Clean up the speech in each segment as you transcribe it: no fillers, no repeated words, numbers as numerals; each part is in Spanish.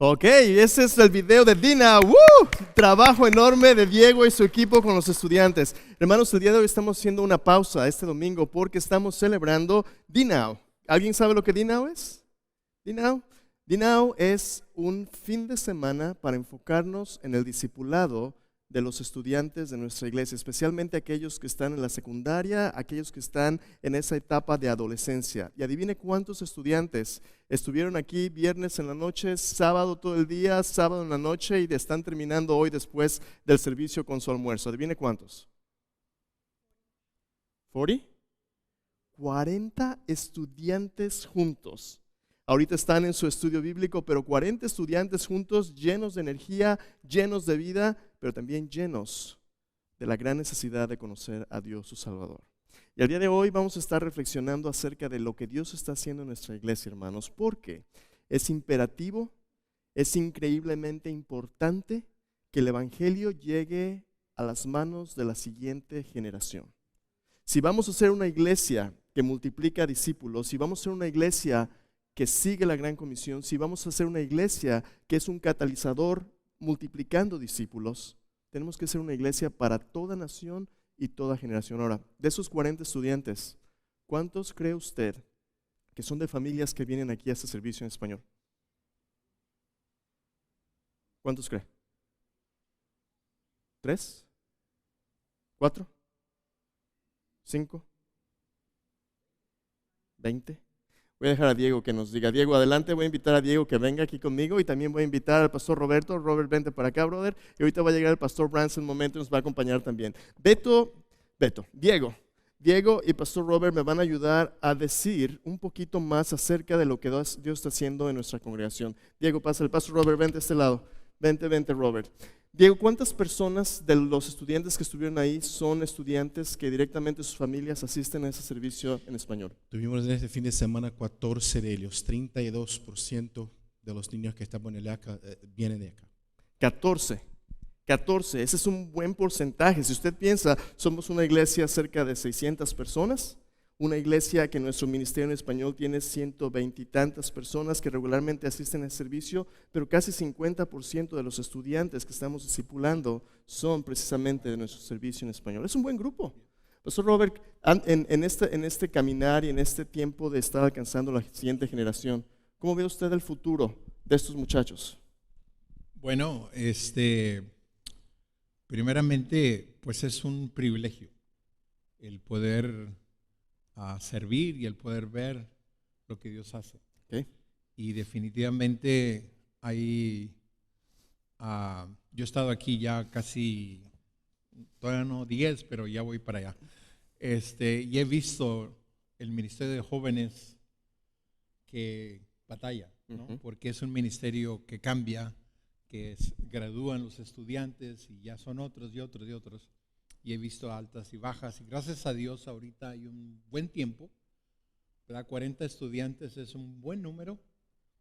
Ok, ese es el video de Dina. ¡Woo! Trabajo enorme de Diego y su equipo con los estudiantes. Hermanos, el día de hoy estamos haciendo una pausa este domingo porque estamos celebrando D-Now. ¿Alguien sabe lo que D-Now es? D-Now. D-Now es un fin de semana para enfocarnos en el discipulado de los estudiantes de nuestra iglesia, especialmente aquellos que están en la secundaria, aquellos que están en esa etapa de adolescencia. Y adivine cuántos estudiantes estuvieron aquí viernes en la noche, sábado todo el día, sábado en la noche y están terminando hoy después del servicio con su almuerzo. Adivine cuántos. ¿40? 40 estudiantes juntos. Ahorita están en su estudio bíblico, pero 40 estudiantes juntos, llenos de energía, llenos de vida, pero también llenos de la gran necesidad de conocer a Dios su Salvador. Y el día de hoy vamos a estar reflexionando acerca de lo que Dios está haciendo en nuestra iglesia, hermanos, porque es imperativo, es increíblemente importante que el Evangelio llegue a las manos de la siguiente generación. Si vamos a ser una iglesia que multiplica discípulos, si vamos a ser una iglesia que sigue la gran comisión, si vamos a ser una iglesia que es un catalizador multiplicando discípulos, tenemos que ser una iglesia para toda nación y toda generación. Ahora, de esos 40 estudiantes, ¿cuántos cree usted que son de familias que vienen aquí a este servicio en español? ¿Cuántos cree? ¿3? ¿4? ¿5? ¿20? Voy a dejar a Diego que nos diga. Diego, adelante, voy a invitar a Diego que venga aquí conmigo y también voy a invitar al pastor Roberto. Robert, vente para acá, brother. Y ahorita va a llegar el pastor Branson en un momento y nos va a acompañar también. Diego y pastor Robert me van a ayudar a decir un poquito más acerca de lo que Dios está haciendo en nuestra congregación. Diego, pasa, el pastor Robert, vente a este lado. Vente, Robert. Diego, ¿cuántas personas de los estudiantes que estuvieron ahí son estudiantes que directamente sus familias asisten a ese servicio en español? Tuvimos en este fin de semana 14 de ellos, 32% de los niños que están en el ACA vienen de acá. 14, ese es un buen porcentaje. Si usted piensa, somos una iglesia cerca de 600 personas, una iglesia que nuestro ministerio en español tiene 120 y tantas personas que regularmente asisten al servicio, pero casi 50% de los estudiantes que estamos discipulando son precisamente de nuestro servicio en español. Es un buen grupo. Pastor Robert, en este caminar y en este tiempo de estar alcanzando la siguiente generación, ¿cómo ve usted el futuro de estos muchachos? Bueno, primeramente, pues es un privilegio el poder servir y el poder ver lo que Dios hace. Okay. Y definitivamente yo he estado aquí ya casi, todavía no 10, pero ya voy para allá. Y he visto el ministerio de jóvenes que batalla, ¿no? Porque es un ministerio que cambia, que gradúan los estudiantes y ya son otros y otros y otros. Y he visto altas y bajas, y gracias a Dios ahorita hay un buen tiempo, ¿verdad? 40 estudiantes es un buen número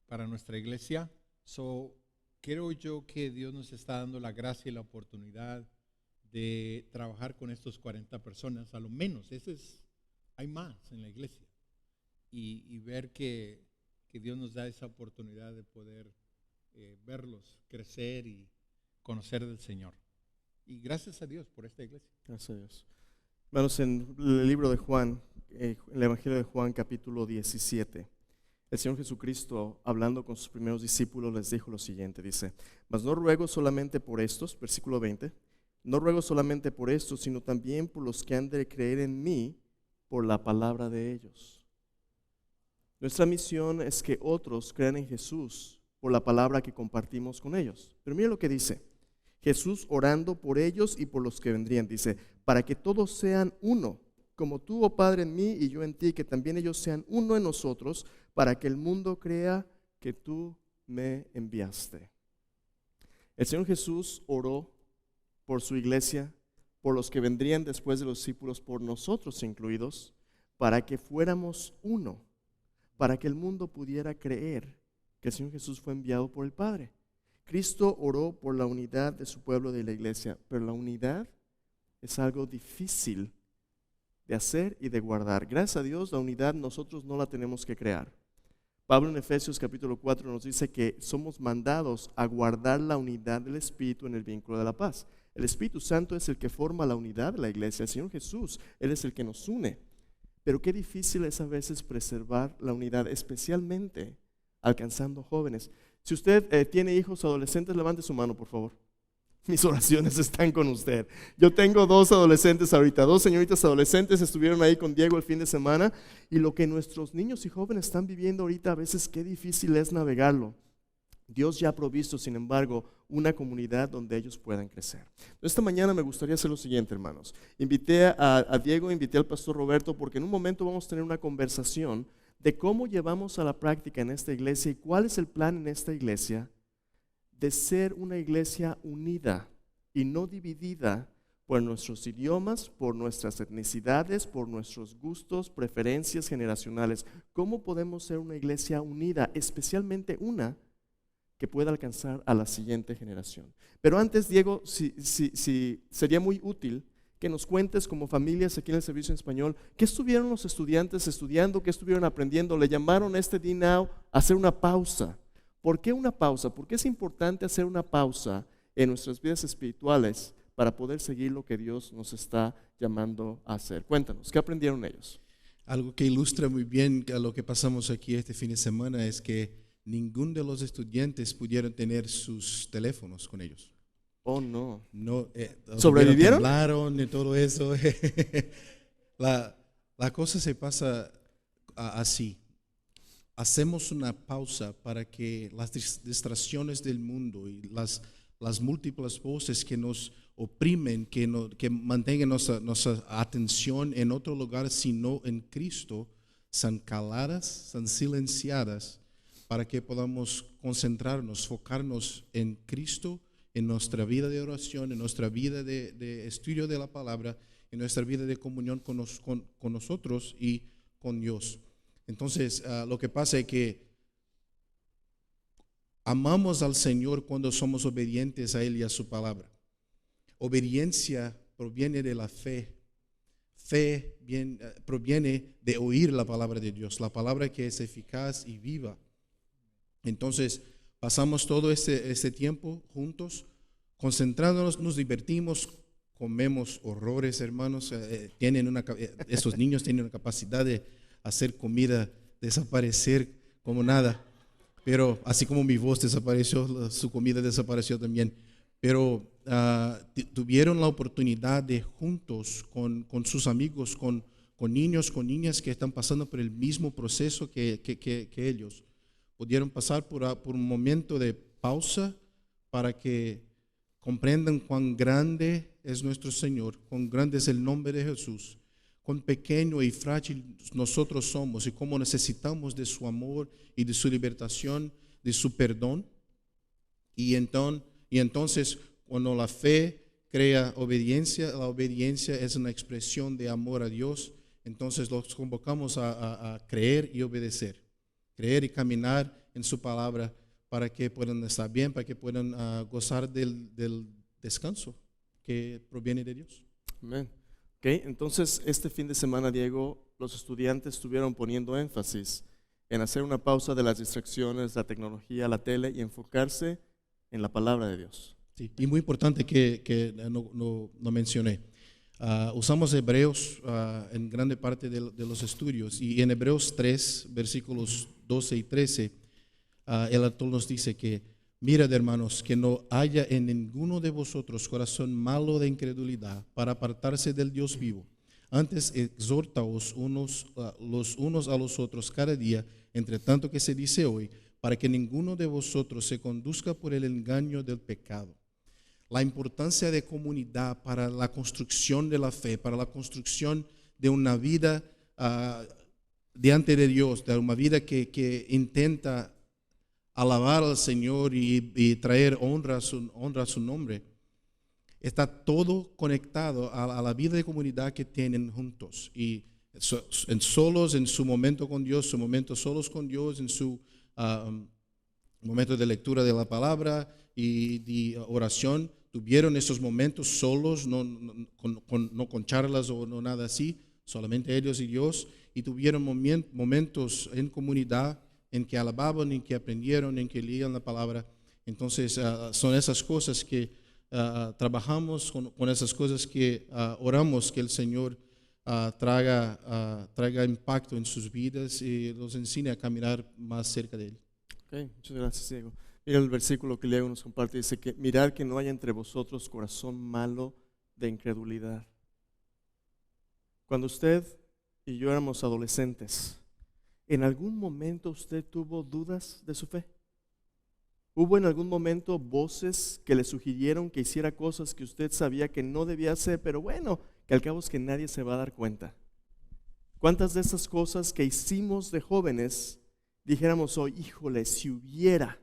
para nuestra iglesia. Creo yo que Dios nos está dando la gracia y la oportunidad de trabajar con estos 40 personas, a lo menos, hay más en la iglesia, y ver que Dios nos da esa oportunidad de poder verlos crecer y conocer del Señor. Y gracias a Dios por esta iglesia. Gracias a Dios. Hermanos, en el libro de Juan, el Evangelio de Juan, capítulo 17, el Señor Jesucristo, hablando con sus primeros discípulos, les dijo lo siguiente, dice: mas no ruego solamente por estos, versículo 20, no ruego solamente por estos, sino también por los que han de creer en mí por la palabra de ellos. Nuestra misión es que otros crean en Jesús por la palabra que compartimos con ellos. Pero mire lo que dice Jesús orando por ellos y por los que vendrían. Dice: para que todos sean uno, como tú, oh Padre, en mí y yo en ti, que también ellos sean uno en nosotros, para que el mundo crea que tú me enviaste. El Señor Jesús oró por su iglesia, por los que vendrían después de los discípulos, por nosotros incluidos, para que fuéramos uno, para que el mundo pudiera creer que el Señor Jesús fue enviado por el Padre. Cristo oró por la unidad de su pueblo, de la iglesia, pero la unidad es algo difícil de hacer y de guardar. Gracias a Dios, la unidad nosotros no la tenemos que crear. Pablo en Efesios capítulo 4 nos dice que somos mandados a guardar la unidad del Espíritu en el vínculo de la paz. El Espíritu Santo es el que forma la unidad de la iglesia. El Señor Jesús, Él es el que nos une. Pero qué difícil es a veces preservar la unidad, especialmente alcanzando jóvenes. Si usted tiene hijos adolescentes, levante su mano, por favor. Mis oraciones están con usted. Yo tengo 2 adolescentes ahorita, 2 señoritas adolescentes estuvieron ahí con Diego el fin de semana, y lo que nuestros niños y jóvenes están viviendo ahorita, a veces qué difícil es navegarlo. Dios ya ha provisto, sin embargo, una comunidad donde ellos puedan crecer. Esta mañana me gustaría hacer lo siguiente, hermanos. Invité a Diego, invité al pastor Roberto, porque en un momento vamos a tener una conversación de cómo llevamos a la práctica en esta iglesia y cuál es el plan en esta iglesia de ser una iglesia unida y no dividida por nuestros idiomas, por nuestras etnicidades, por nuestros gustos, preferencias generacionales. ¿Cómo podemos ser una iglesia unida, especialmente una que pueda alcanzar a la siguiente generación? Pero antes, Diego, si sería muy útil que nos cuentes como familias aquí en el Servicio en Español, ¿qué estuvieron los estudiantes estudiando? ¿Qué estuvieron aprendiendo? Le llamaron a este D-Now a hacer una pausa. ¿Por qué una pausa? ¿Por qué es importante hacer una pausa en nuestras vidas espirituales para poder seguir lo que Dios nos está llamando a hacer? Cuéntanos, ¿qué aprendieron ellos? Algo que ilustra muy bien a lo que pasamos aquí este fin de semana es que ninguno de los estudiantes pudieron tener sus teléfonos con ellos. Oh, no. ¿Sobrevivieron? Temblaron y todo eso. La cosa se pasa así. Hacemos una pausa para que las distracciones del mundo y las múltiples voces que nos oprimen, que mantengan nuestra atención en otro lugar sino en Cristo, sean caladas, sean silenciadas, para que podamos concentrarnos, focarnos en Cristo, en nuestra vida de oración, en nuestra vida de estudio de la palabra, en nuestra vida de comunión con nosotros y con Dios. Entonces, lo que pasa es que amamos al Señor cuando somos obedientes a Él y a su palabra. Obediencia proviene de la fe. Fe proviene de oír la palabra de Dios, la palabra que es eficaz y viva. Entonces, pasamos todo este tiempo juntos, concentrándonos, nos divertimos, comemos horrores, hermanos. Estos niños tienen una capacidad de hacer comida desaparecer como nada, pero así como mi voz desapareció, su comida desapareció también. Pero tuvieron la oportunidad de juntos con sus amigos, con niños, con niñas que están pasando por el mismo proceso que ellos, pudieron pasar por un momento de pausa para que comprendan cuán grande es nuestro Señor, cuán grande es el nombre de Jesús, cuán pequeño y frágil nosotros somos y cómo necesitamos de su amor y de su libertación, de su perdón. Y entonces, cuando la fe crea obediencia, la obediencia es una expresión de amor a Dios. Entonces los convocamos a creer y obedecer, creer y caminar en su palabra para que puedan estar bien, para que puedan gozar del descanso que proviene de Dios. Amén. Okay, entonces este fin de semana, Diego, los estudiantes estuvieron poniendo énfasis en hacer una pausa de las distracciones, la tecnología, la tele, y enfocarse en la palabra de Dios. Sí, y muy importante que no mencioné. Usamos Hebreos en grande parte de los estudios, y en Hebreos 3, versículos 12 y 13, el autor nos dice que: mirad, hermanos, que no haya en ninguno de vosotros corazón malo de incredulidad para apartarse del Dios vivo. Antes exhortaos los unos a los otros cada día, entre tanto que se dice hoy, para que ninguno de vosotros se conduzca por el engaño del pecado. La importancia de comunidad para la construcción de la fe, para la construcción de una vida delante de Dios, de una vida que intenta alabar al Señor y traer honra a su nombre. Está todo conectado a la vida de comunidad que tienen juntos. Y solos en su momento con Dios, su momento solos con Dios, en su momento de lectura de la palabra y de oración, tuvieron esos momentos solos, no con charlas o no nada así, solamente ellos y Dios, y tuvieron momentos en comunidad en que alababan, en que aprendieron, en que leían la palabra. Entonces son esas cosas que trabajamos con esas cosas que oramos que el Señor traiga impacto en sus vidas y los enseñe a caminar más cerca de Él. Okay, muchas gracias, Diego. Mira el versículo que Diego nos comparte, dice que mirad que no haya entre vosotros corazón malo de incredulidad. Cuando usted y yo éramos adolescentes, ¿en algún momento usted tuvo dudas de su fe? ¿Hubo en algún momento voces que le sugirieron que hiciera cosas que usted sabía que no debía hacer, pero bueno, que al cabo es que nadie se va a dar cuenta? ¿Cuántas de esas cosas que hicimos de jóvenes dijéramos hoy, híjole, si hubiera?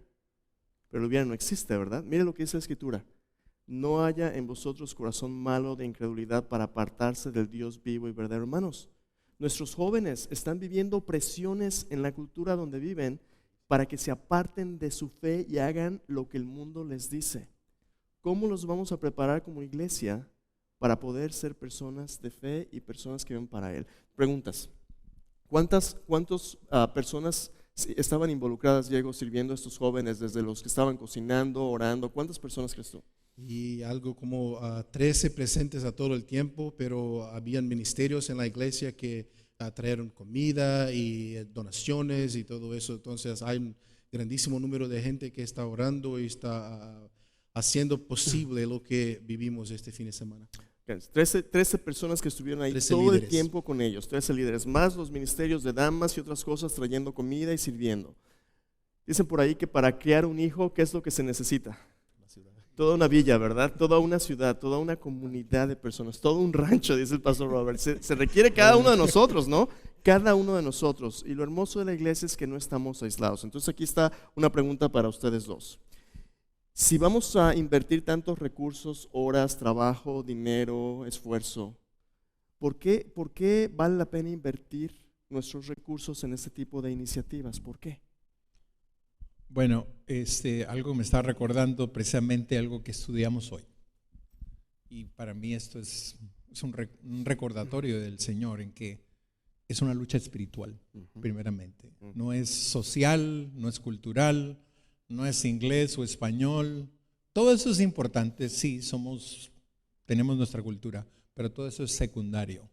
Pero el hubiera no existe, ¿verdad? Mire lo que dice la Escritura. No haya en vosotros corazón malo de incredulidad para apartarse del Dios vivo y verdadero. Hermanos, nuestros jóvenes están viviendo presiones en la cultura donde viven para que se aparten de su fe y hagan lo que el mundo les dice. ¿Cómo los vamos a preparar como iglesia para poder ser personas de fe y personas que viven para Él? Preguntas. ¿Cuántas personas estaban involucradas, Diego, sirviendo a estos jóvenes, desde los que estaban cocinando, orando? ¿Cuántas personas crees tú? Y algo como 13 presentes a todo el tiempo, pero habían ministerios en la iglesia que trajeron comida y donaciones y todo eso. Entonces hay un grandísimo número de gente que está orando y está haciendo posible lo que vivimos este fin de semana. 13 personas que estuvieron ahí todo líderes. El tiempo con ellos, 13 líderes, más los ministerios de damas y otras cosas, trayendo comida y sirviendo. Dicen por ahí que para criar un hijo, ¿qué es lo que se necesita? Toda una villa, ¿verdad? Toda una ciudad, toda una comunidad de personas, todo un rancho, dice el pastor Robert. Se requiere cada uno de nosotros, ¿no? Cada uno de nosotros. Y lo hermoso de la iglesia es que no estamos aislados. Entonces aquí está una pregunta para ustedes dos. Si vamos a invertir tantos recursos, horas, trabajo, dinero, esfuerzo, ¿por qué vale la pena invertir nuestros recursos en este tipo de iniciativas? ¿Por qué? Bueno, algo me está recordando precisamente algo que estudiamos hoy. Y para mí esto es un recordatorio del Señor en que es una lucha espiritual, primeramente. No es social, no es cultural, no es inglés o español. Todo eso es importante, sí, tenemos nuestra cultura, pero todo eso es secundario.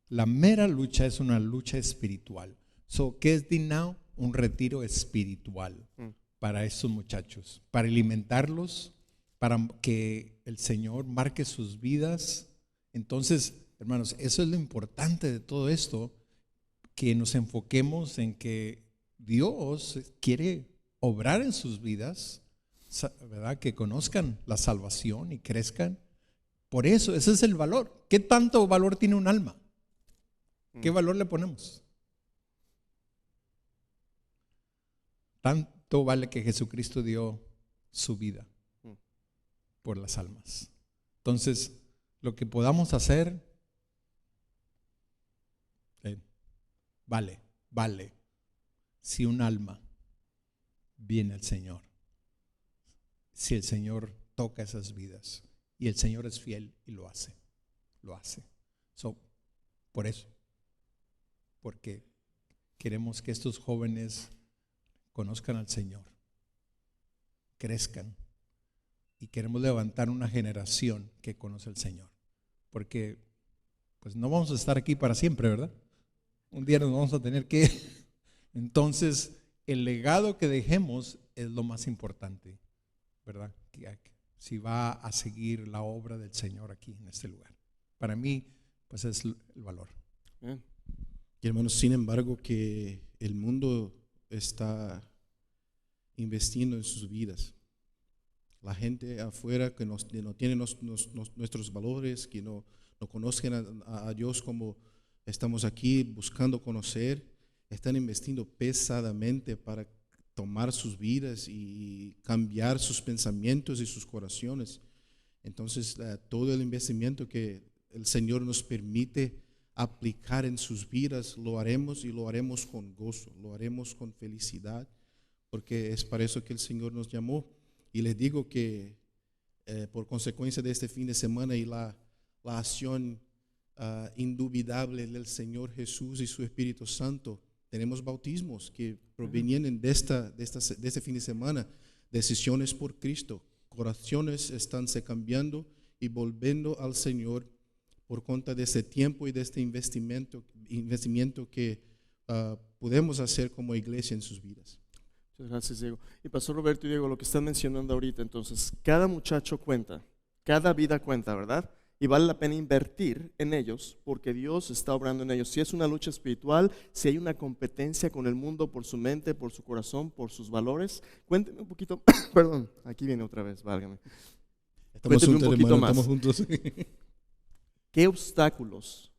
La mera lucha es una lucha espiritual. ¿Qué es DINAO? Un retiro espiritual para estos muchachos, para alimentarlos, para que el Señor marque sus vidas. Entonces, hermanos, eso es lo importante de todo esto, que nos enfoquemos en que Dios quiere obrar en sus vidas, ¿verdad? Que conozcan la salvación y crezcan. Por eso, ese es el valor. ¿Qué tanto valor tiene un alma? ¿Qué valor le ponemos? Tanto vale que Jesucristo dio su vida por las almas. Entonces, lo que podamos hacer, vale. Si un alma viene al Señor, si el Señor toca esas vidas, y el Señor es fiel y lo hace. Por eso, porque queremos que estos jóvenes conozcan al Señor, crezcan, y queremos levantar una generación que conoce al Señor, porque pues no vamos a estar aquí para siempre, ¿verdad? Un día nos vamos a tener que entonces el legado que dejemos es lo más importante, ¿verdad? Si va a seguir la obra del Señor aquí en este lugar. Para mí, pues es el valor. Y hermanos, sin embargo, que el mundo está investiendo en sus vidas. La gente afuera que no tiene nuestros valores, que no conocen a Dios como estamos aquí buscando conocer, están investiendo pesadamente para tomar sus vidas y cambiar sus pensamientos y sus corazones. Entonces, todo el investimento que el Señor nos permite aplicar en sus vidas, lo haremos, y lo haremos con gozo, lo haremos con felicidad, porque es para eso que el Señor nos llamó. Y les digo que por consecuencia de este fin de semana y la acción indubitable del Señor Jesús y su Espíritu Santo, tenemos bautismos que provienen de este fin de semana, decisiones por Cristo, corazones están se cambiando y volviendo al Señor por cuenta de ese tiempo y de este investimento que podemos hacer como iglesia en sus vidas. Muchas gracias, Diego. Y Pastor Roberto y Diego, lo que están mencionando ahorita, entonces, cada muchacho cuenta, cada vida cuenta, ¿verdad? Y vale la pena invertir en ellos porque Dios está obrando en ellos. Si es una lucha espiritual, si hay una competencia con el mundo por su mente, por su corazón, por sus valores, cuénteme un poquito, perdón, aquí viene otra vez, válgame. Cuénteme un poquito más. Estamos juntos. ¿Qué obstáculos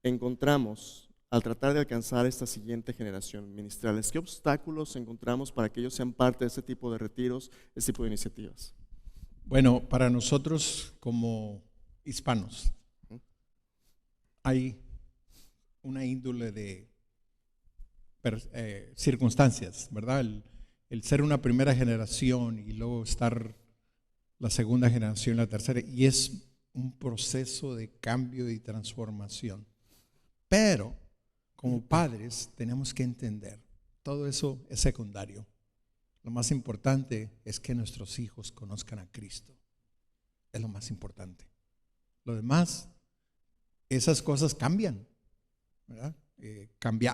encontramos al tratar de alcanzar esta siguiente generación ministrales? ¿Qué obstáculos encontramos para que ellos sean parte de este tipo de retiros, este tipo de iniciativas? Bueno, para nosotros como hispanos hay una índole de circunstancias, ¿verdad? El ser una primera generación y luego estar la segunda generación, la tercera, y es un proceso de cambio y transformación. Pero como padres tenemos que entender, todo eso es secundario. Lo más importante es que nuestros hijos conozcan a Cristo. Es lo más importante. Lo demás, esas cosas cambian, ¿verdad?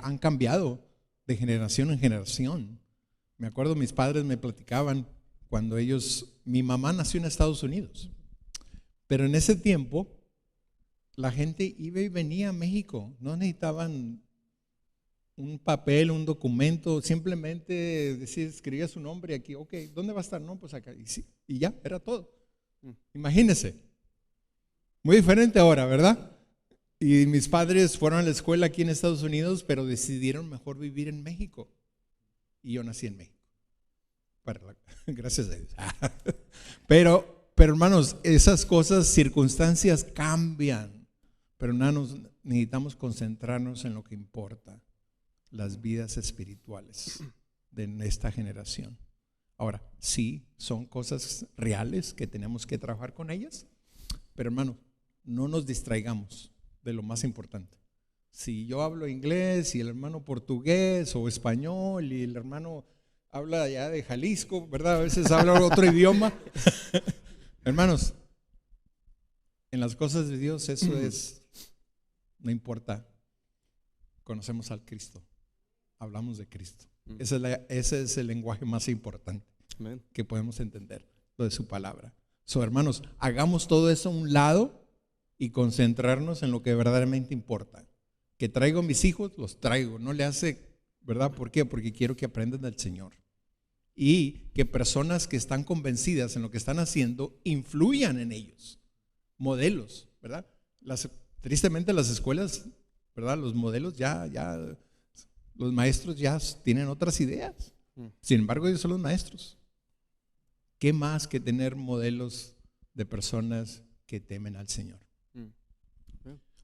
Han cambiado de generación en generación. Me acuerdo, mis padres me platicaban cuando mi mamá nació en Estados Unidos, pero en ese tiempo la gente iba y venía a México, no necesitaban un papel, un documento, simplemente escribía su nombre aquí, ok, ¿dónde va a estar? No, pues acá, y ya, era todo. Imagínense, muy diferente ahora, ¿verdad? Y mis padres fueron a la escuela aquí en Estados Unidos, pero decidieron mejor vivir en México. Y yo nací en México. Gracias a Dios. Pero hermanos, esas cosas, circunstancias cambian. Pero hermanos, necesitamos concentrarnos en lo que importa, las vidas espirituales de esta generación. Ahora, sí, son cosas reales que tenemos que trabajar con ellas, pero hermano, no nos distraigamos de lo más importante. Si yo hablo inglés y el hermano portugués o español y el hermano habla allá de Jalisco, ¿verdad? A veces habla otro idioma. Hermanos, en las cosas de Dios eso no importa. Conocemos al Cristo, hablamos de Cristo. Ese es el lenguaje más importante que podemos entender, lo de su palabra. Hermanos, hagamos todo eso a un lado y concentrarnos en lo que verdaderamente importa. Que traigo a mis hijos, los traigo, no le hace, ¿verdad? ¿Por qué? Porque quiero que aprendan del Señor. Y que personas que están convencidas en lo que están haciendo influyan en ellos. Modelos, ¿verdad? Tristemente las escuelas, ¿verdad? Los modelos los maestros ya tienen otras ideas. Sin embargo, ellos son los maestros. ¿Qué más que tener modelos de personas que temen al Señor?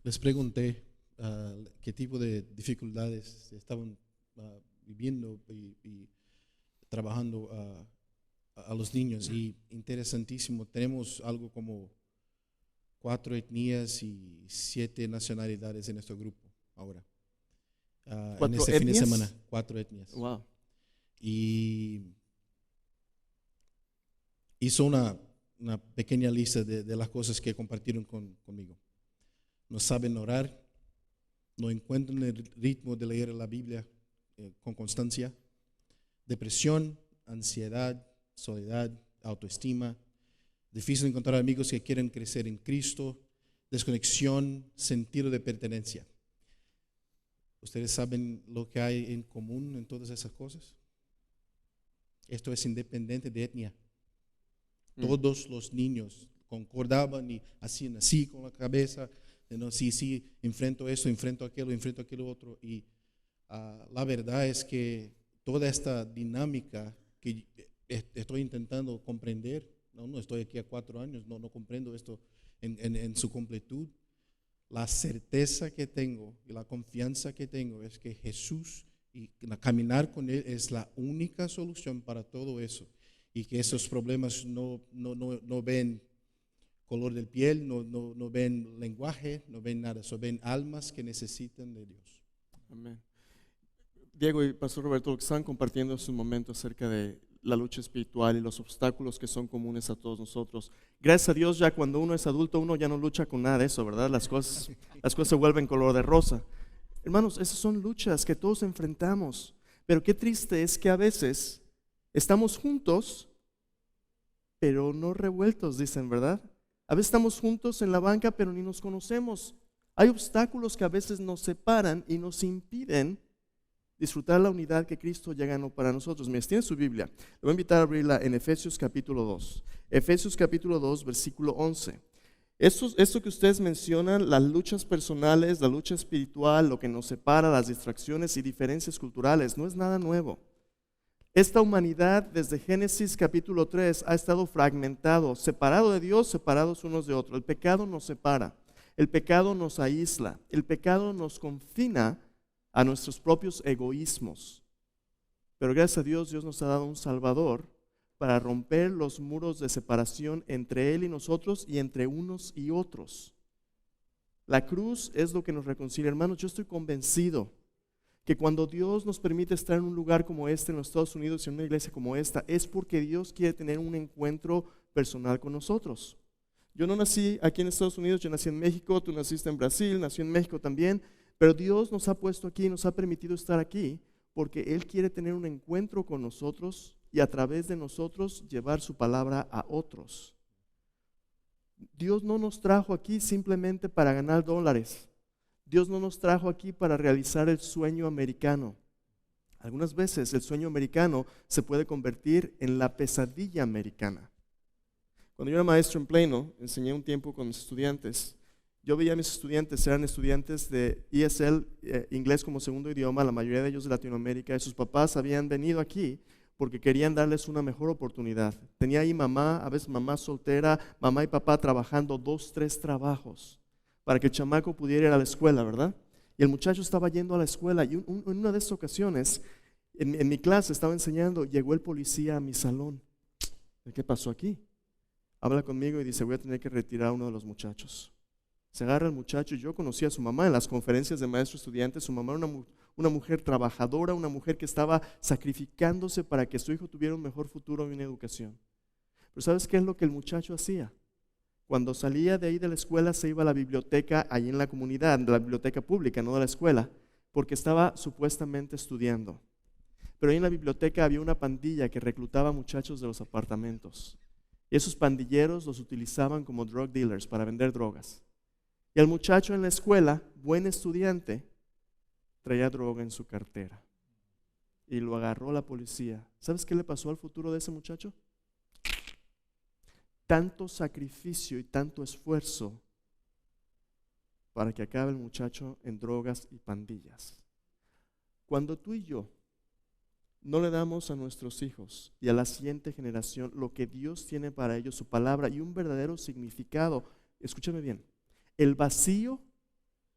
Les pregunté qué tipo de dificultades estaban viviendo y trabajando a los niños. Y interesantísimo, tenemos algo como 4 etnias y 7 nacionalidades en nuestro grupo ahora. En este fin de semana, 4 etnias. Wow. Y hizo una pequeña lista de las cosas que compartieron conmigo. No saben orar, no encuentran el ritmo de leer la Biblia con constancia, depresión, ansiedad, soledad, autoestima, difícil encontrar amigos que quieren crecer en Cristo, desconexión, sentido de pertenencia. ¿Ustedes saben lo que hay en común en todas esas cosas? Esto es independiente de etnia. Todos los niños concordaban y hacían así con la cabeza. No, sí, enfrento esto, enfrento aquello otro. Y la verdad es que toda esta dinámica que estoy intentando comprender, no estoy aquí a 4 años, no comprendo esto en su completud. La certeza que tengo y la confianza que tengo es que Jesús y caminar con Él es la única solución para todo eso. Y que esos problemas no ven color de piel, no ven lenguaje, no ven nada, solo ven almas que necesitan de Dios. Amén. Diego y Pastor Roberto, lo que estaban compartiendo en su momento acerca de la lucha espiritual y los obstáculos que son comunes a todos nosotros. Gracias a Dios, ya cuando uno es adulto, uno ya no lucha con nada de eso, ¿verdad? Las cosas se vuelven color de rosa. Hermanos, esas son luchas que todos enfrentamos. Pero qué triste es que a veces estamos juntos, pero no revueltos, dicen, ¿verdad? A veces estamos juntos en la banca, pero ni nos conocemos. Hay obstáculos que a veces nos separan y nos impiden disfrutar la unidad que Cristo ya ganó para nosotros. Mira, si tiene su Biblia, le voy a invitar a abrirla en Efesios capítulo 2. Efesios capítulo 2, versículo 11. Esto que ustedes mencionan, las luchas personales, la lucha espiritual, lo que nos separa, las distracciones y diferencias culturales, no es nada nuevo. Esta humanidad desde Génesis capítulo 3 ha estado fragmentado, separado de Dios, separados unos de otros. El pecado nos separa, el pecado nos aísla, el pecado nos confina a nuestros propios egoísmos. Pero gracias a Dios, Dios nos ha dado un Salvador para romper los muros de separación entre Él y nosotros y entre unos y otros. La cruz es lo que nos reconcilia. Hermanos, yo estoy convencido que cuando Dios nos permite estar en un lugar como este en los Estados Unidos y en una iglesia como esta, es porque Dios quiere tener un encuentro personal con nosotros. Yo no nací aquí en Estados Unidos, yo nací en México, tú naciste en Brasil, nació en México también, pero Dios nos ha puesto aquí, nos ha permitido estar aquí, porque Él quiere tener un encuentro con nosotros y a través de nosotros llevar su palabra a otros. Dios no nos trajo aquí simplemente para ganar dólares. Dios no nos trajo aquí para realizar el sueño americano. Algunas veces el sueño americano se puede convertir en la pesadilla americana. Cuando yo era maestro en Plano, enseñé un tiempo con mis estudiantes. Yo veía a mis estudiantes, eran estudiantes de ESL, inglés como segundo idioma, la mayoría de ellos de Latinoamérica, y sus papás habían venido aquí porque querían darles una mejor oportunidad. Tenía ahí mamá, a veces mamá soltera, mamá y papá trabajando 2, 3 trabajos para que el chamaco pudiera ir a la escuela, ¿verdad? Y el muchacho estaba yendo a la escuela y en una de esas ocasiones, en mi clase estaba enseñando, llegó el policía a mi salón. ¿Qué pasó aquí? Habla conmigo y dice, voy a tener que retirar a uno de los muchachos. Se agarra el muchacho y yo conocí a su mamá en las conferencias de maestros estudiantes. Su mamá era una mujer trabajadora, una mujer que estaba sacrificándose para que su hijo tuviera un mejor futuro y una educación. Pero ¿sabes qué es lo que el muchacho hacía? Cuando salía de ahí de la escuela se iba a la biblioteca ahí en la comunidad, de la biblioteca pública, no de la escuela, porque estaba supuestamente estudiando. Pero ahí en la biblioteca había una pandilla que reclutaba muchachos de los apartamentos. Y esos pandilleros los utilizaban como drug dealers para vender drogas. Y el muchacho en la escuela, buen estudiante, traía droga en su cartera. Y lo agarró la policía. ¿Sabes qué le pasó al futuro de ese muchacho? Tanto sacrificio y tanto esfuerzo para que acabe el muchacho en drogas y pandillas. Cuando tú y yo no le damos a nuestros hijos y a la siguiente generación lo que Dios tiene para ellos, su palabra y un verdadero significado, escúchame bien, el vacío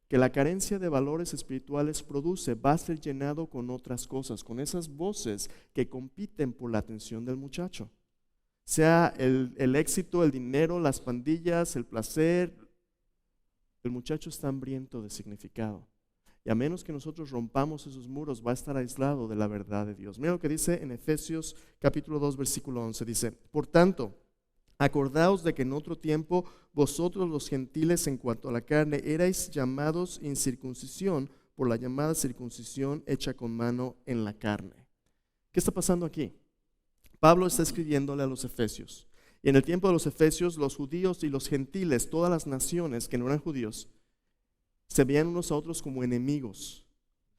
que la carencia de valores espirituales produce va a ser llenado con otras cosas, con esas voces que compiten por la atención del muchacho. Sea el éxito, el dinero, las pandillas, el placer, el muchacho está hambriento de significado. Y a menos que nosotros rompamos esos muros, va a estar aislado de la verdad de Dios. Mira lo que dice en Efesios capítulo 2, versículo 11. Dice, por tanto, acordaos de que en otro tiempo vosotros los gentiles en cuanto a la carne erais llamados incircuncisión por la llamada circuncisión hecha con mano en la carne. ¿Qué está pasando aquí? Pablo está escribiéndole a los efesios. Y en el tiempo de los efesios, los judíos y los gentiles, todas las naciones que no eran judíos, se veían unos a otros como enemigos.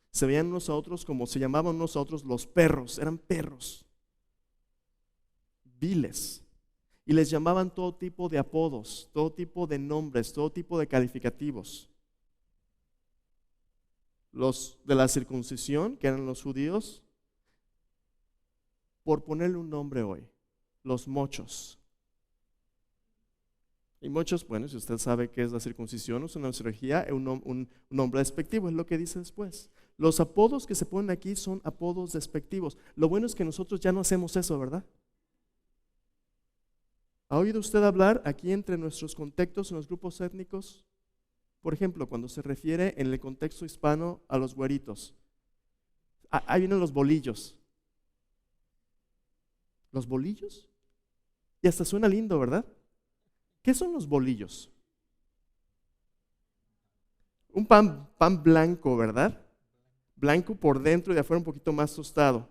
Se veían unos a otros como se llamaban unos a otros los perros. Eran perros viles. Y les llamaban todo tipo de apodos, todo tipo de nombres, todo tipo de calificativos. Los de la circuncisión, que eran los judíos, por ponerle un nombre hoy, los mochos. Y muchos, bueno, si usted sabe qué es la circuncisión, es una cirugía, un nombre despectivo, es lo que dice después. Los apodos que se ponen aquí son apodos despectivos. Lo bueno es que nosotros ya no hacemos eso, ¿verdad? ¿Ha oído usted hablar aquí entre nuestros contextos en los grupos étnicos? Por ejemplo, cuando se refiere en el contexto hispano a los güeritos. Ahí vienen los bolillos. ¿Los bolillos? Y hasta suena lindo, ¿verdad? ¿Qué son los bolillos? Un pan blanco, ¿verdad? Blanco por dentro y de afuera un poquito más tostado.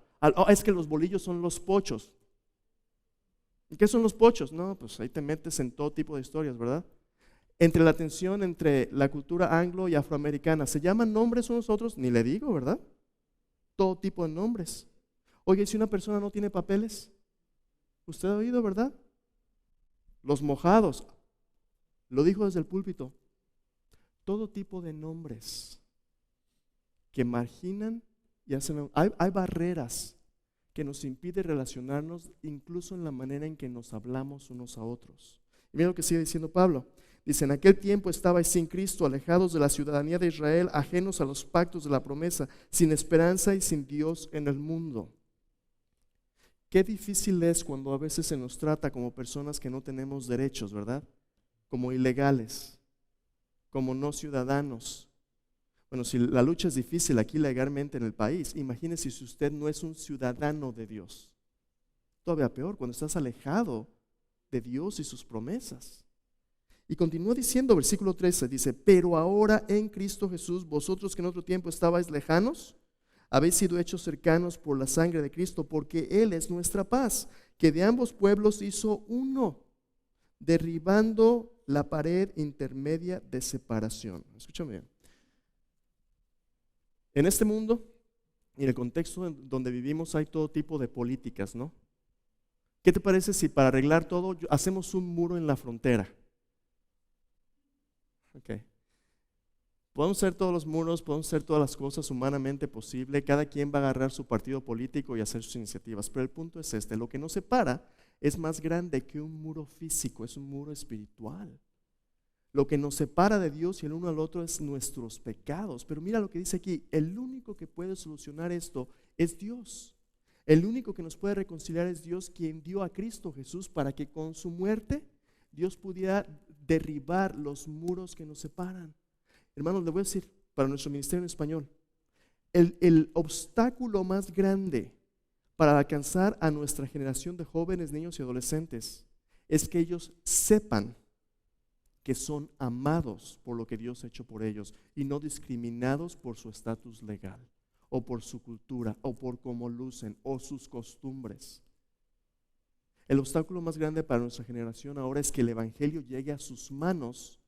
Es que los bolillos son los pochos. ¿Y qué son los pochos? No, pues ahí te metes en todo tipo de historias, ¿verdad? Entre la tensión entre la cultura anglo y afroamericana, ¿se llaman nombres unos a otros? Ni le digo, ¿verdad? Todo tipo de nombres. Oye, si una persona no tiene papeles, usted ha oído, ¿verdad? Los mojados, lo dijo desde el púlpito, todo tipo de nombres que marginan y hacen. Hay barreras que nos impiden relacionarnos incluso en la manera en que nos hablamos unos a otros. Y mira lo que sigue diciendo Pablo. Dice, en aquel tiempo estabais sin Cristo, alejados de la ciudadanía de Israel, ajenos a los pactos de la promesa, sin esperanza y sin Dios en el mundo. Qué difícil es cuando a veces se nos trata como personas que no tenemos derechos, ¿verdad? Como ilegales, como no ciudadanos. Bueno, si la lucha es difícil aquí legalmente en el país, imagínese si usted no es un ciudadano de Dios. Todavía peor, cuando estás alejado de Dios y sus promesas. Y continúa diciendo, versículo 13, dice, pero ahora en Cristo Jesús, vosotros que en otro tiempo estabais lejanos, habéis sido hechos cercanos por la sangre de Cristo, porque Él es nuestra paz, que de ambos pueblos hizo uno, derribando la pared intermedia de separación. Escúchame bien. En este mundo y en el contexto donde vivimos hay todo tipo de políticas, ¿no? ¿Qué te parece si para arreglar todo hacemos un muro en la frontera? Okay. Podemos hacer todos los muros, podemos hacer todas las cosas humanamente posible, cada quien va a agarrar su partido político y hacer sus iniciativas, pero el punto es este, lo que nos separa es más grande que un muro físico, es un muro espiritual. Lo que nos separa de Dios y el uno al otro es nuestros pecados, pero mira lo que dice aquí, el único que puede solucionar esto es Dios. El único que nos puede reconciliar es Dios, quien dio a Cristo Jesús para que con su muerte Dios pudiera derribar los muros que nos separan. Hermanos, le voy a decir, para nuestro ministerio en español, el obstáculo más grande para alcanzar a nuestra generación de jóvenes, niños y adolescentes es que ellos sepan que son amados por lo que Dios ha hecho por ellos y no discriminados por su estatus legal o por su cultura o por cómo lucen o sus costumbres. El obstáculo más grande para nuestra generación ahora es que el evangelio llegue a sus manos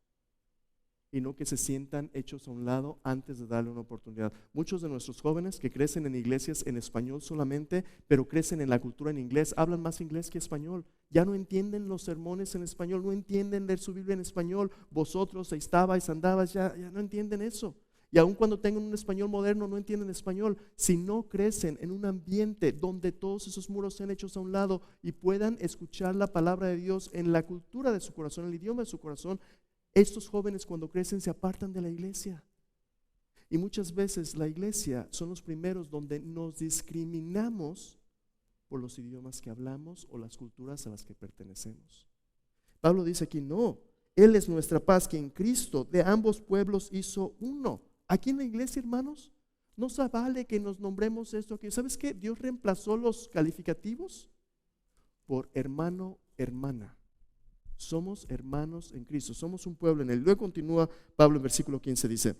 y no que se sientan hechos a un lado antes de darle una oportunidad. Muchos de nuestros jóvenes que crecen en iglesias en español solamente, pero crecen en la cultura en inglés, hablan más inglés que español. Ya no entienden los sermones en español, no entienden leer su Biblia en español. Vosotros estabais, andabas, ya no entienden eso. Y aun cuando tengan un español moderno, no entienden español. Si no crecen en un ambiente donde todos esos muros sean hechos a un lado y puedan escuchar la palabra de Dios en la cultura de su corazón, en el idioma de su corazón, estos jóvenes cuando crecen se apartan de la iglesia. Y muchas veces la iglesia son los primeros donde nos discriminamos por los idiomas que hablamos o las culturas a las que pertenecemos. Pablo dice aquí, no, Él es nuestra paz, que en Cristo de ambos pueblos hizo uno. Aquí en la iglesia, hermanos, no se vale que nos nombremos esto aquí. ¿Sabes qué? Dios reemplazó los calificativos por hermano, hermana. Somos hermanos en Cristo, somos un pueblo en Él. Luego continúa Pablo en versículo 15, dice,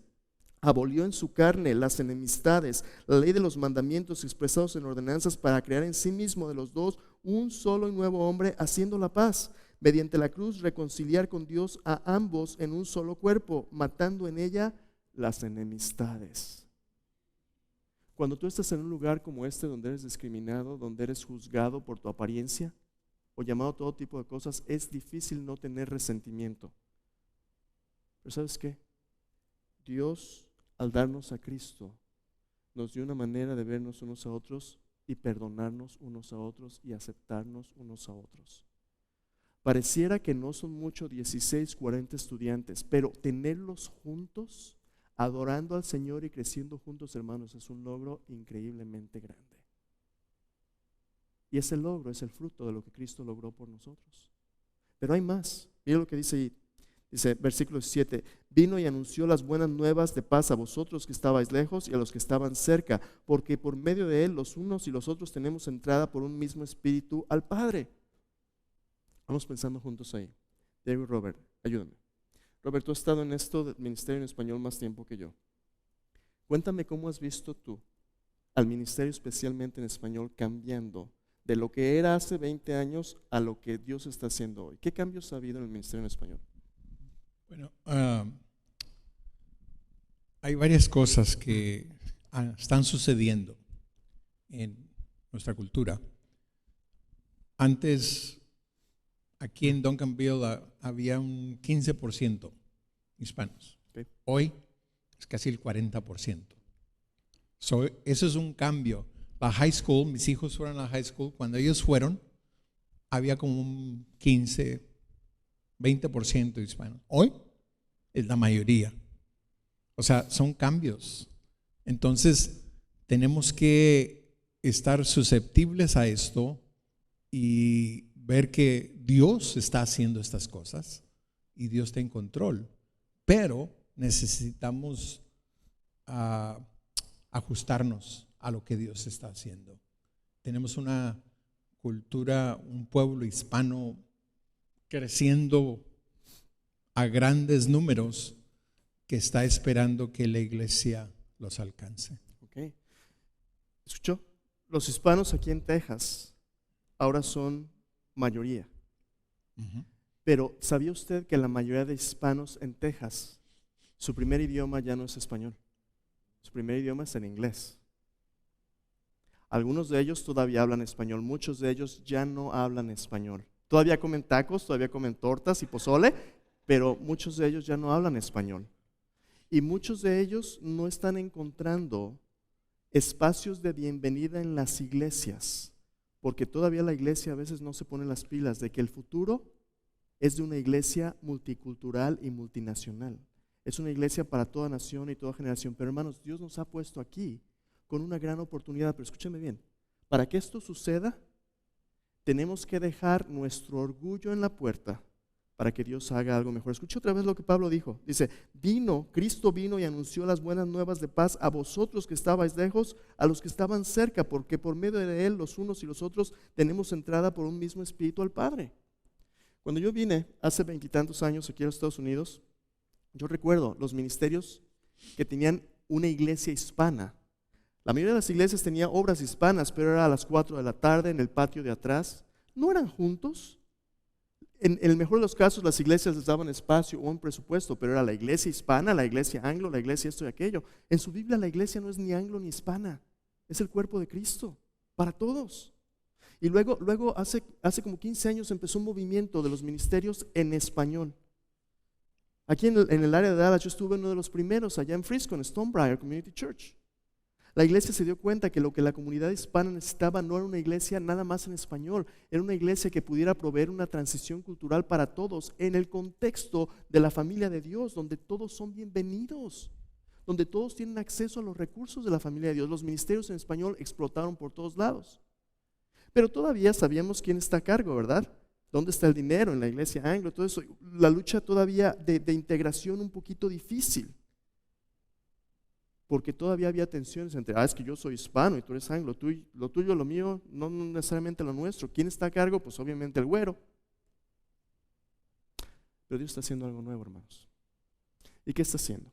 abolió en su carne las enemistades, la ley de los mandamientos expresados en ordenanzas para crear en sí mismo de los dos un solo y nuevo hombre, haciendo la paz, mediante la cruz reconciliar con Dios a ambos en un solo cuerpo, matando en ella las enemistades. Cuando tú estás en un lugar como este donde eres discriminado, donde eres juzgado por tu apariencia o llamado a todo tipo de cosas, es difícil no tener resentimiento. Pero ¿sabes qué? Dios, al darnos a Cristo, nos dio una manera de vernos unos a otros y perdonarnos unos a otros y aceptarnos unos a otros. Pareciera que no son mucho 16, 40 estudiantes, pero tenerlos juntos, adorando al Señor y creciendo juntos, hermanos, es un logro increíblemente grande. Y ese logro es el fruto de lo que Cristo logró por nosotros. Pero hay más. Mira lo que dice ahí. Dice, versículo 7, vino y anunció las buenas nuevas de paz a vosotros que estabais lejos y a los que estaban cerca, porque por medio de él los unos y los otros tenemos entrada por un mismo espíritu al Padre. Vamos pensando juntos ahí. Diego y Robert, ayúdame. Robert, tú has estado en esto del ministerio en español más tiempo que yo. Cuéntame cómo has visto tú al ministerio especialmente en español cambiando de lo que era hace 20 años a lo que Dios está haciendo hoy. ¿Qué cambios ha habido en el ministerio en español? Bueno, hay varias cosas que están sucediendo en nuestra cultura. Antes, aquí en Duncanville había un 15% hispanos. Okay. Hoy es casi el 40%. Eso es un cambio. La high school, mis hijos fueron a la high school, cuando ellos fueron, había como un 15, 20% de hispanos. Hoy es la mayoría. O sea, son cambios. Entonces, tenemos que estar susceptibles a esto y ver que Dios está haciendo estas cosas y Dios está en control. Pero necesitamos ajustarnos a lo que Dios está haciendo. Tenemos una cultura, un pueblo hispano creciendo a grandes números que está esperando que la iglesia los alcance. Okay. ¿Escuchó? Los hispanos aquí en Texas ahora son mayoría. Uh-huh. Pero ¿sabía usted que la mayoría de hispanos en Texas, su primer idioma ya no es español? Su primer idioma es el inglés. Algunos de ellos todavía hablan español, muchos de ellos ya no hablan español. Todavía comen tacos, todavía comen tortas y pozole, pero muchos de ellos ya no hablan español. Y muchos de ellos no están encontrando espacios de bienvenida en las iglesias, porque todavía la iglesia a veces no se pone las pilas de que el futuro es de una iglesia multicultural y multinacional. Es una iglesia para toda nación y toda generación. Pero hermanos, Dios nos ha puesto aquí con una gran oportunidad. Pero escúcheme bien, para que esto suceda, tenemos que dejar nuestro orgullo en la puerta para que Dios haga algo mejor. Escuche otra vez lo que Pablo dijo. Dice, Cristo vino y anunció las buenas nuevas de paz a vosotros que estabais lejos, a los que estaban cerca, porque por medio de él los unos y los otros tenemos entrada por un mismo espíritu al Padre. Cuando yo vine hace 20 y tantos años aquí a los Estados Unidos, yo recuerdo los ministerios que tenían una iglesia hispana. La mayoría de las iglesias tenía obras hispanas, pero era a las 4 de la tarde en el patio de atrás. No eran juntos. En el mejor de los casos las iglesias les daban espacio o un presupuesto, pero era la iglesia hispana, la iglesia anglo, la iglesia esto y aquello. En su Biblia la iglesia no es ni anglo ni hispana, es el cuerpo de Cristo, para todos. Y luego hace como 15 años empezó un movimiento de los ministerios en español. Aquí en el área de Dallas yo estuve uno de los primeros allá en Frisco, en Stonebriar Community Church. La iglesia se dio cuenta que lo que la comunidad hispana necesitaba no era una iglesia nada más en español, era una iglesia que pudiera proveer una transición cultural para todos en el contexto de la familia de Dios, donde todos son bienvenidos, donde todos tienen acceso a los recursos de la familia de Dios. Los ministerios en español explotaron por todos lados. Pero todavía sabíamos quién está a cargo, ¿verdad? ¿Dónde está el dinero en la iglesia anglo? Todo eso, la lucha todavía de integración un poquito difícil. Porque todavía había tensiones entre, es que yo soy hispano y tú eres anglo, lo tuyo, lo mío, no necesariamente lo nuestro. ¿Quién está a cargo? Pues obviamente el güero. Pero Dios está haciendo algo nuevo, hermanos. ¿Y qué está haciendo?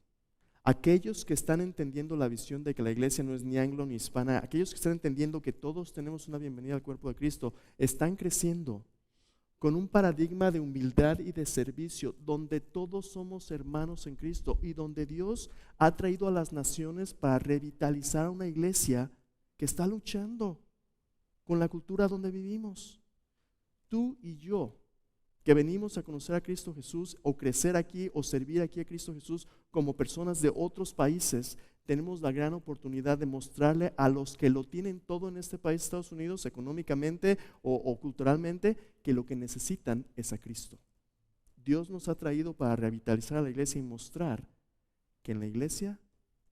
Aquellos que están entendiendo la visión de que la iglesia no es ni anglo ni hispana, aquellos que están entendiendo que todos tenemos una bienvenida al cuerpo de Cristo, están creciendo con un paradigma de humildad y de servicio, donde todos somos hermanos en Cristo y donde Dios ha traído a las naciones para revitalizar a una iglesia que está luchando con la cultura donde vivimos. Tú y yo, que venimos a conocer a Cristo Jesús o crecer aquí o servir aquí a Cristo Jesús como personas de otros países, tenemos la gran oportunidad de mostrarle a los que lo tienen todo en este país, Estados Unidos, económicamente o culturalmente, que lo que necesitan es a Cristo. Dios nos ha traído para revitalizar a la iglesia y mostrar que en la iglesia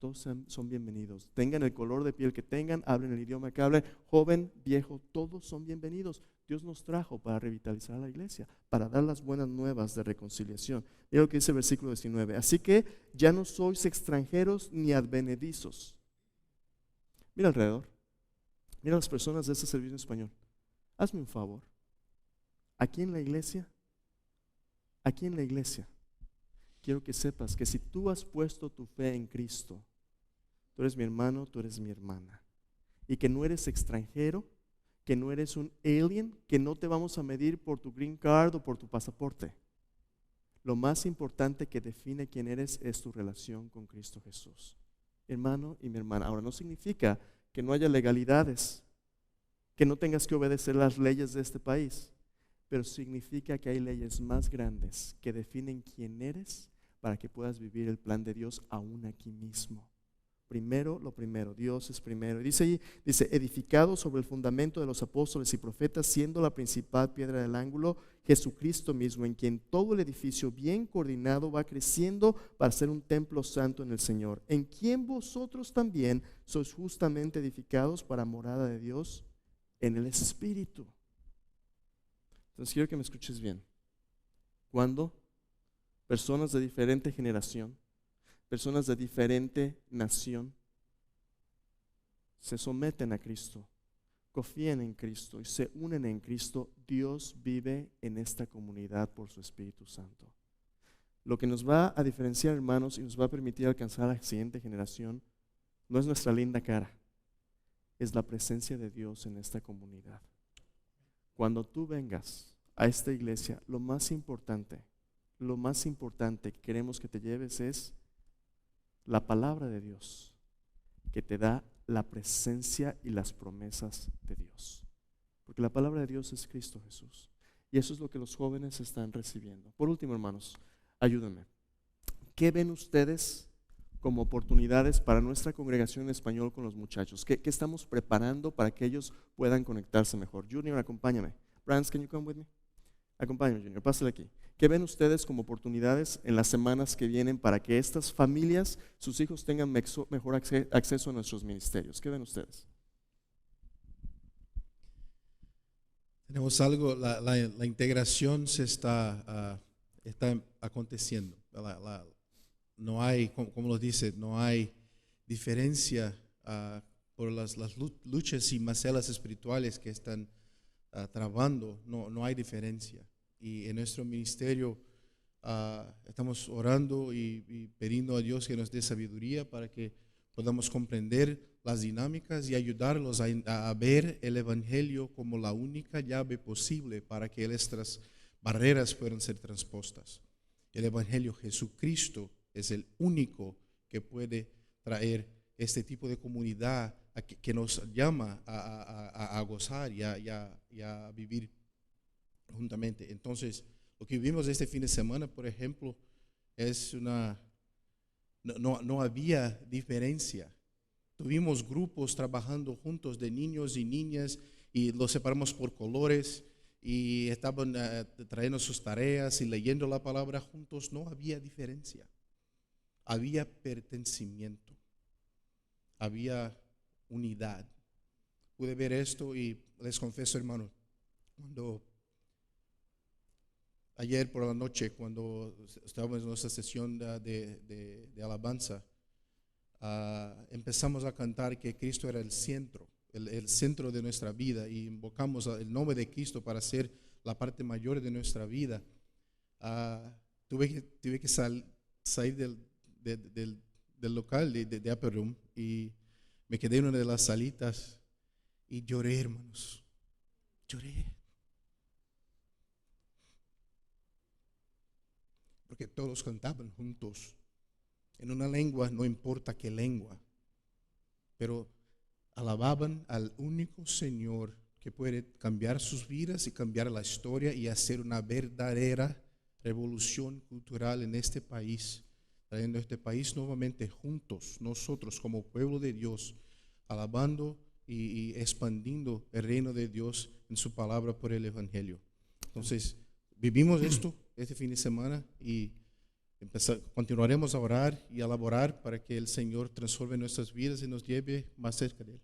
todos son bienvenidos. Tengan el color de piel que tengan, hablen el idioma que hablen, joven, viejo, todos son bienvenidos. Dios nos trajo para revitalizar la iglesia, para dar las buenas nuevas de reconciliación. Mira lo que dice el versículo 19. Así que ya no sois extranjeros ni advenedizos. Mira alrededor. Mira a las personas de este servicio en español. Hazme un favor. Aquí en la iglesia, quiero que sepas que si tú has puesto tu fe en Cristo, tú eres mi hermano, tú eres mi hermana. Y que no eres extranjero, que no eres un alien, que no te vamos a medir por tu green card o por tu pasaporte. Lo más importante que define quién eres es tu relación con Cristo Jesús. Hermano y mi hermana. Ahora, no significa que no haya legalidades, que no tengas que obedecer las leyes de este país, pero significa que hay leyes más grandes que definen quién eres para que puedas vivir el plan de Dios aún aquí mismo. Primero, lo primero, Dios es primero. Y dice edificado sobre el fundamento de los apóstoles y profetas, siendo la principal piedra del ángulo Jesucristo mismo, en quien todo el edificio bien coordinado va creciendo para ser un templo santo en el Señor, en quien vosotros también sois justamente edificados para morada de Dios en el Espíritu. Entonces quiero que me escuches bien. Cuando personas de diferente generación, personas de diferente nación se someten a Cristo, confían en Cristo y se unen en Cristo, Dios vive en esta comunidad por su Espíritu Santo. Lo que nos va a diferenciar, hermanos, y nos va a permitir alcanzar a la siguiente generación, no es nuestra linda cara, es la presencia de Dios en esta comunidad. Cuando tú vengas a esta iglesia, lo más importante que queremos que te lleves es la palabra de Dios, que te da la presencia y las promesas de Dios. Porque la palabra de Dios es Cristo Jesús. Y eso es lo que los jóvenes están recibiendo. Por último, hermanos, ayúdenme. ¿Qué ven ustedes como oportunidades para nuestra congregación en español con los muchachos? ¿Qué estamos preparando para que ellos puedan conectarse mejor? Junior, acompáñame. Brans, can you come with me? Acompáñame, Junior, pásale aquí. ¿Qué ven ustedes como oportunidades en las semanas que vienen para que estas familias, sus hijos tengan mejor acceso a nuestros ministerios? ¿Qué ven ustedes? Tenemos algo, la integración se está aconteciendo. No hay, como lo dice, no hay diferencia por las luchas y macelas espirituales que están trabando, no hay diferencia. Y en nuestro ministerio estamos orando y pidiendo a Dios que nos dé sabiduría para que podamos comprender las dinámicas y ayudarlos a ver el Evangelio como la única llave posible para que nuestras barreras puedan ser transpuestas. El Evangelio, Jesucristo, es el único que puede traer este tipo de comunidad que nos llama a gozar y a vivir juntamente. Entonces, lo que vivimos este fin de semana, por ejemplo, es no había diferencia. Tuvimos grupos trabajando juntos de niños y niñas y los separamos por colores y estaban trayendo sus tareas y leyendo la palabra juntos. No había diferencia. Había pertenecimiento. Había unidad. Pude ver esto y les confieso, hermano, ayer por la noche, cuando estábamos en nuestra sesión de alabanza, empezamos a cantar que Cristo era el centro de nuestra vida y invocamos el nombre de Cristo para ser la parte mayor de nuestra vida. Tuve que salir del local de Upper Room y me quedé en una de las salitas y lloré, hermanos. Lloré. Porque todos cantaban juntos en una lengua, no importa qué lengua, pero alababan al único Señor que puede cambiar sus vidas y cambiar la historia y hacer una verdadera revolución cultural en este país, trayendo este país nuevamente juntos, nosotros como pueblo de Dios, alabando y expandiendo el reino de Dios en su palabra por el Evangelio. Entonces, vivimos esto este fin de semana y Continuaremos a orar y a laborar para que el Señor transforme nuestras vidas y nos lleve más cerca de Él.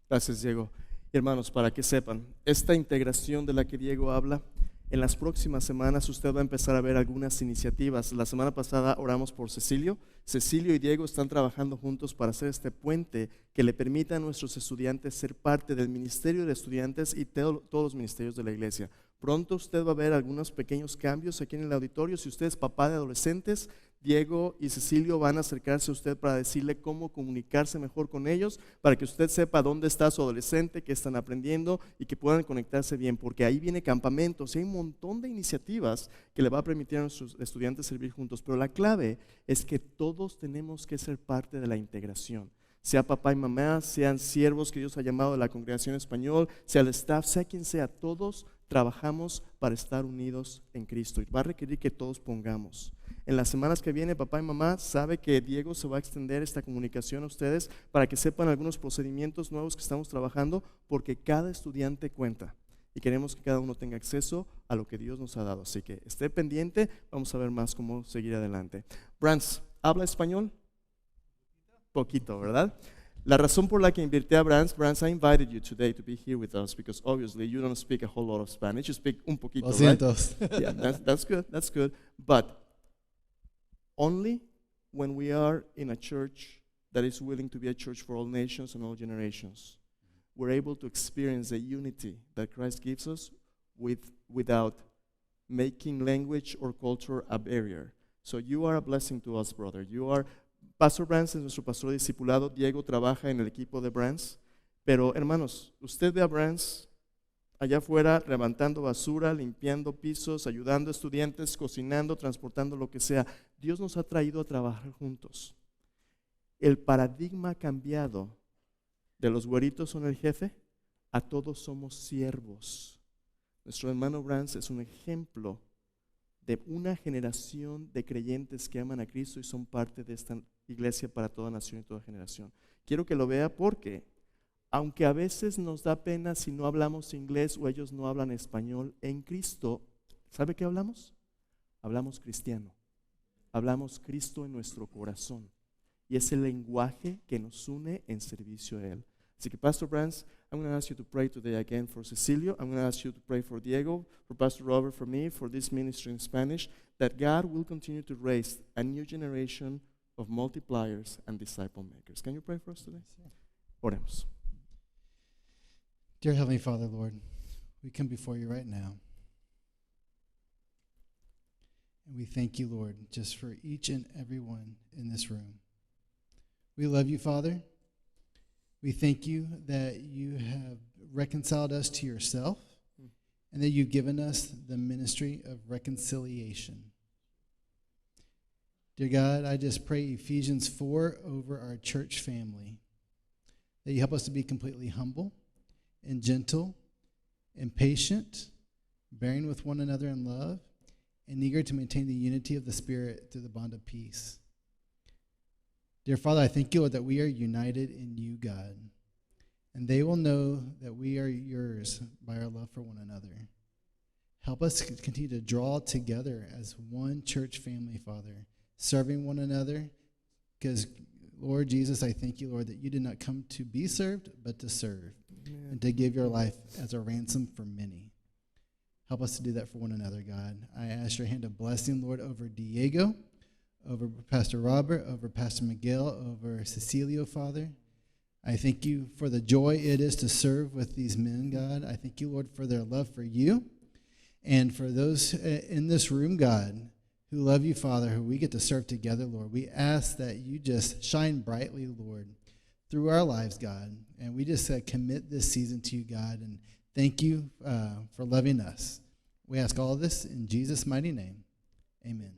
Gracias, Diego. Hermanos, para que sepan, esta integración de la que Diego habla, en las próximas semanas usted va a empezar a ver algunas iniciativas. La semana pasada oramos por Cecilio. Cecilio y Diego están trabajando juntos para hacer este puente que le permita a nuestros estudiantes ser parte del ministerio de estudiantes y todos los ministerios de la iglesia. Pronto usted va a ver algunos pequeños cambios aquí en el auditorio. Si usted es papá de adolescentes, Diego y Cecilio van a acercarse a usted para decirle cómo comunicarse mejor con ellos, para que usted sepa dónde está su adolescente, qué están aprendiendo y que puedan conectarse bien, porque ahí viene campamentos y hay un montón de iniciativas que le va a permitir a nuestros estudiantes servir juntos. Pero la clave es que todos tenemos que ser parte de la integración. Sea papá y mamá, sean siervos que Dios ha llamado de la congregación español, sea el staff, sea quien sea, todos trabajamos para estar unidos en Cristo y va a requerir que todos pongamos. En las semanas que vienen, papá y mamá sabe que Diego se va a extender esta comunicación a ustedes para que sepan algunos procedimientos nuevos que estamos trabajando, porque cada estudiante cuenta y queremos que cada uno tenga acceso a lo que Dios nos ha dado. Así que esté pendiente, vamos a ver más cómo seguir adelante. Brands, ¿habla español? Poquito, ¿verdad? La razón por la que invité a Brands, I invited you today to be here with us because obviously you don't speak a whole lot of Spanish. You speak un poquito, right? Yeah, that's good. But only when we are in a church that is willing to be a church for all nations and all generations, we're able to experience the unity that Christ gives us without making language or culture a barrier. So you are a blessing to us, brother. Pastor Brands es nuestro pastor discipulado. Diego trabaja en el equipo de Brands. Pero hermanos, usted ve a Brands allá afuera levantando basura, limpiando pisos, ayudando a estudiantes, cocinando, transportando lo que sea. Dios nos ha traído a trabajar juntos. El paradigma ha cambiado. De los güeritos son el jefe, a todos somos siervos. Nuestro hermano Brands es un ejemplo de una generación de creyentes que aman a Cristo y son parte de esta iglesia para toda nación y toda generación. Quiero que lo vea porque, aunque a veces nos da pena si no hablamos inglés o ellos no hablan español, en Cristo, ¿sabe qué hablamos? Hablamos cristiano. Hablamos Cristo en nuestro corazón. Y es el lenguaje que nos une en servicio a Él. Así que, Pastor Brands, I'm going to ask you to pray today again for Cecilio. I'm going to ask you to pray for Diego, for Pastor Robert, for me, for this ministry in Spanish, that God will continue to raise a new generation of multipliers and disciple makers. Can you pray for us today? Oremos. Dear Heavenly Father, Lord, we come before you right now. And we thank you, Lord, just for each and every one in this room. We love you, Father. We thank you that you have reconciled us to yourself and that you've given us the ministry of reconciliation. Dear God, I just pray Ephesians 4 over our church family, that you help us to be completely humble and gentle and patient, bearing with one another in love, and eager to maintain the unity of the Spirit through the bond of peace. Dear Father, I thank you, Lord, that we are united in you, God, and they will know that we are yours by our love for one another. Help us to continue to draw together as one church family, Father, serving one another, because, Lord Jesus, I thank you, Lord, that you did not come to be served, but to serve, and to give your life as a ransom for many. Help us to do that for one another, God. I ask your hand of blessing, Lord, over Diego, over Pastor Robert, over Pastor Miguel, over Cecilio, Father. I thank you for the joy it is to serve with these men, God. I thank you, Lord, for their love for you. And for those in this room, God, who love you, Father, who we get to serve together, Lord, we ask that you just shine brightly, Lord, through our lives, God. And we just commit this season to you, God, and thank you for loving us. We ask all this in Jesus' mighty name. Amen.